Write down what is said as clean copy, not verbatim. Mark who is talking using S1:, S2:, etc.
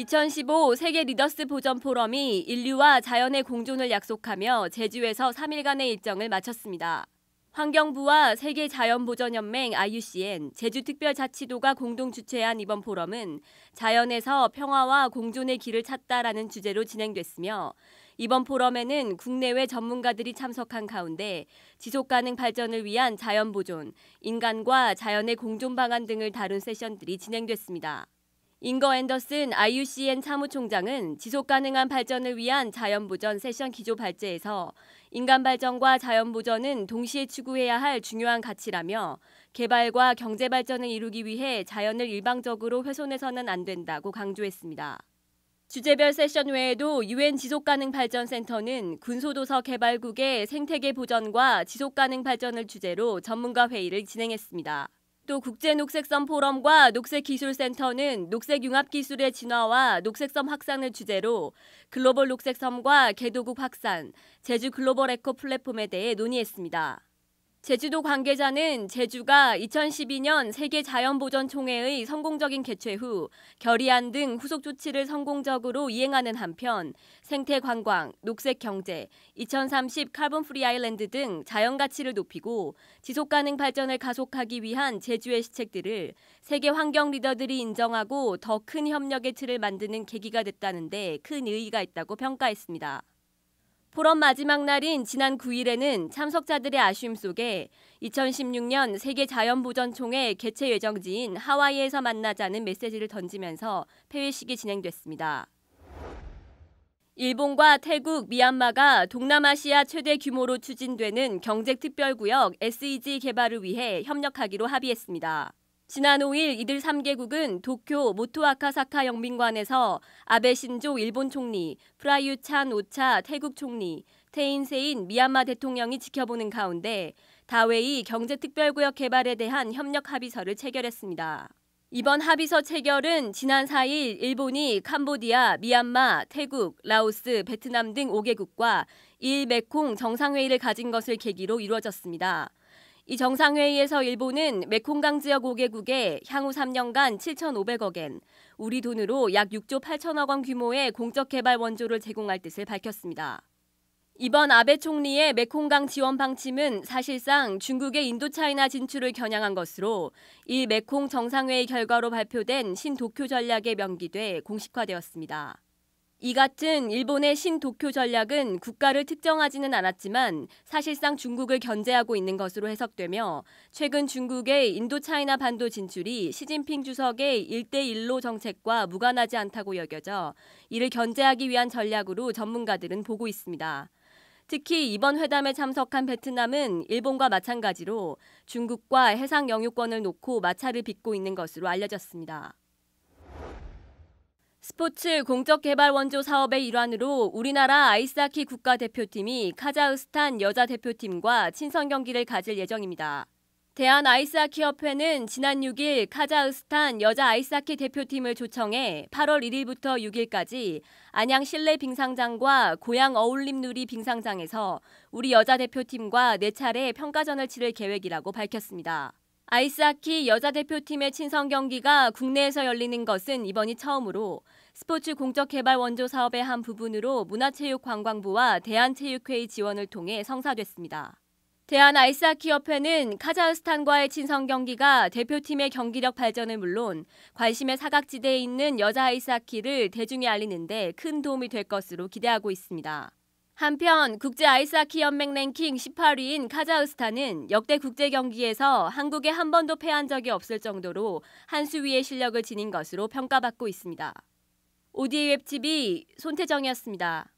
S1: 2015 세계 리더스 보전 포럼이 인류와 자연의 공존을 약속하며 제주에서 3일간의 일정을 마쳤습니다. 환경부와 세계자연보전연맹 IUCN, 제주특별자치도가 공동 주최한 이번 포럼은 자연에서 평화와 공존의 길을 찾다라는 주제로 진행됐으며 이번 포럼에는 국내외 전문가들이 참석한 가운데 지속가능 발전을 위한 자연보존, 인간과 자연의 공존 방안 등을 다룬 세션들이 진행됐습니다. 잉거 앤더슨 IUCN 사무총장은 지속가능한 발전을 위한 자연보전 세션 기조 발제에서 인간 발전과 자연보전은 동시에 추구해야 할 중요한 가치라며 개발과 경제 발전을 이루기 위해 자연을 일방적으로 훼손해서는 안 된다고 강조했습니다. 주제별 세션 외에도 UN 지속가능발전센터는 군소도서 개발국의 생태계 보전과 지속가능 발전을 주제로 전문가 회의를 진행했습니다. 또 국제녹색섬 포럼과 녹색기술센터는 녹색융합기술의 진화와 녹색섬 확산을 주제로 글로벌 녹색섬과 개도국 확산, 제주 글로벌 에코 플랫폼에 대해 논의했습니다. 제주도 관계자는 제주가 2012년 세계자연보전총회의 성공적인 개최 후 결의안 등 후속 조치를 성공적으로 이행하는 한편 생태관광, 녹색경제, 2030 카본프리 아일랜드 등 자연가치를 높이고 지속가능 발전을 가속하기 위한 제주의 시책들을 세계 환경 리더들이 인정하고 더 큰 협력의 틀을 만드는 계기가 됐다는 데 큰 의의가 있다고 평가했습니다. 포럼 마지막 날인 지난 9일에는 참석자들의 아쉬움 속에 2016년 세계자연보전총회 개최 예정지인 하와이에서 만나자는 메시지를 던지면서 폐회식이 진행됐습니다. 일본과 태국, 미얀마가 동남아시아 최대 규모로 추진되는 경제특별구역 SEG 개발을 위해 협력하기로 합의했습니다. 지난 5일 이들 3개국은 도쿄 모토아카사카 영빈관에서 아베 신조 일본 총리, 프라유 찬 오차 태국 총리, 테인 세인 미얀마 대통령이 지켜보는 가운데 다웨이 경제특별구역 개발에 대한 협력 합의서를 체결했습니다. 이번 합의서 체결은 지난 4일 일본이 캄보디아, 미얀마, 태국, 라오스, 베트남 등 5개국과 일 메콩 정상회의를 가진 것을 계기로 이루어졌습니다. 이 정상회의에서 일본은 메콩강 지역 5개국에 향후 3년간 7,500억 엔, 우리 돈으로 약 6조 8천억 원 규모의 공적 개발 원조를 제공할 뜻을 밝혔습니다. 이번 아베 총리의 메콩강 지원 방침은 사실상 중국의 인도차이나 진출을 겨냥한 것으로 이 메콩 정상회의 결과로 발표된 신도쿄 전략에 명기돼 공식화되었습니다. 이 같은 일본의 신도쿄 전략은 국가를 특정하지는 않았지만 사실상 중국을 견제하고 있는 것으로 해석되며 최근 중국의 인도차이나 반도 진출이 시진핑 주석의 1대1로 정책과 무관하지 않다고 여겨져 이를 견제하기 위한 전략으로 전문가들은 보고 있습니다. 특히 이번 회담에 참석한 베트남은 일본과 마찬가지로 중국과 해상 영유권을 놓고 마찰을 빚고 있는 것으로 알려졌습니다. 스포츠 공적 개발 원조 사업의 일환으로 우리나라 아이스하키 국가대표팀이 카자흐스탄 여자 대표팀과 친선 경기를 가질 예정입니다. 대한아이스하키협회는 지난 6일 카자흐스탄 여자 아이스하키 대표팀을 초청해 8월 1일부터 6일까지 안양 실내 빙상장과 고양 어울림누리 빙상장에서 우리 여자 대표팀과 4차례 평가전을 치를 계획이라고 밝혔습니다. 아이스하키 여자 대표팀의 친선 경기가 국내에서 열리는 것은 이번이 처음으로 스포츠 공적 개발 원조 사업의 한 부분으로 문화체육관광부와 대한체육회의 지원을 통해 성사됐습니다. 대한아이스하키협회는 카자흐스탄과의 친선 경기가 대표팀의 경기력 발전은 물론 관심의 사각지대에 있는 여자 아이스하키를 대중에 알리는 데 큰 도움이 될 것으로 기대하고 있습니다. 한편 국제아이스하키연맹 랭킹 18위인 카자흐스탄은 역대 국제경기에서 한국에 한 번도 패한 적이 없을 정도로 한 수 위의 실력을 지닌 것으로 평가받고 있습니다. ODA 웹TV 손태정이었습니다.